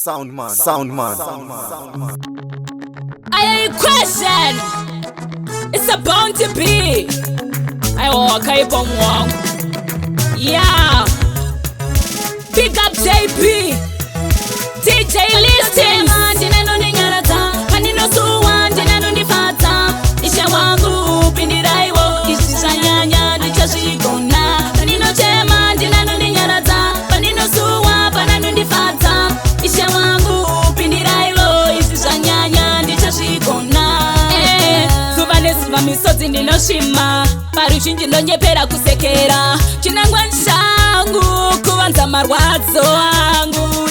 Soundman. I have a question. It's about to be. I walk up on one. Yeah. Big up JP. DJ listens. Isha wangu pindiraiwo isisanyanya ndichashigona panino chema ndinanondinyarata panino suwa pananondifata isha wangu pindiraiwo isisanyanya ndichashigona zuva nezuva misodzi ndinoshima paruzhinji ndonyepera kusekera chinangwa changu kuvanza marwadzo angu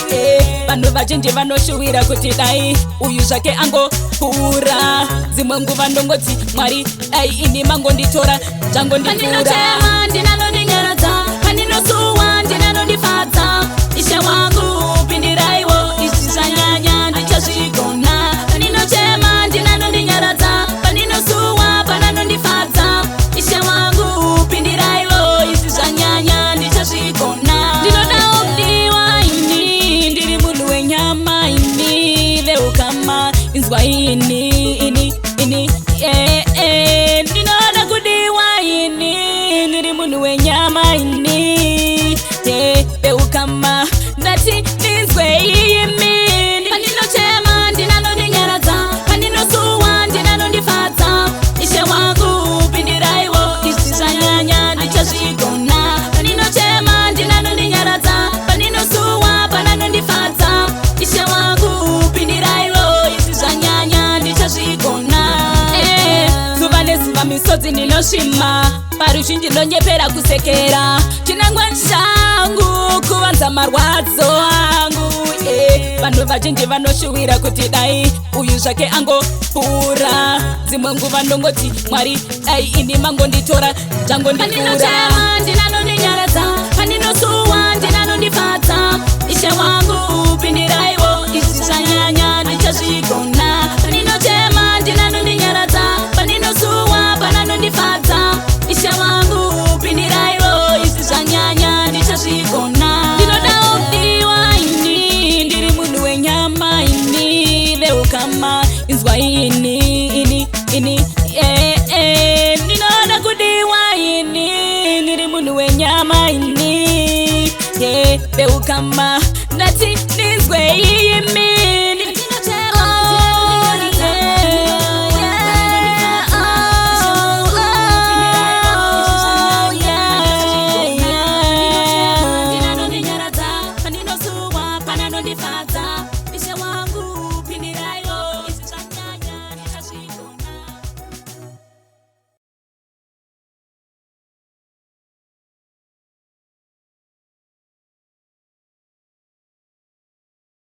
vanhu vazhinji vanoshuwira kuti dai uyu zvake angopfuura dzimwe nguva ndongoti mwari dai ini mangonditora zvangondipfuura ndinanondinyaradza pandinosuwa ndinanondifadza ishe wangu pindiraiwo izvi zvanyanya ndichazvigona pandinochema ndinanondinyaradza pandinosuwa pananondifadza ishe wangu pindiraiwo izvi zvanyanya ndichazvigona ndinodawo kudiwa ini ndiri munhu wenyama ini veukama inzwa ini ndinoda kudiwa ini ndiri munhu wenyama ini veukama ndati ndinzwe imi pandinochema ndinanondinyaradza pandinosuwa ndinanondifadza ishe wangu pindiraiwo izvi zvanyanya ndichazvigona pandinochema ndinanondinyaradza pandinosuwa pananondifadza ishe wangu pindiraiwo izvi zvanyanya ndichazvigona zuva nezuva misodzi ndinosvima paruzhinji ndonyepera kusekera chinangwa changu kuvanza marwadzo angu vanhu vazhinji vanoshuwira kuti dai uyu zvake angopfuura dzimwe nguva ndongoti mwari dai ini mangonditora zvangondipfuura ndinanondinyaradza pandinosuwa ndinanondifadza ishe wangu pindiraiwo izvi zvanyanya ndichazvigona pandinochema ndinanondinyaradza pandinosuwa pananondifadza ishe wangu pindiraiwo izvi zvanyanya ndichazvigona ndinodawo kudiwa ini ndiri munhu wenyama ini veukama inzwa ini ndinoda kudiwa ini ndiri munhu wenyama ini veukama ndati ndinzwe imi Fata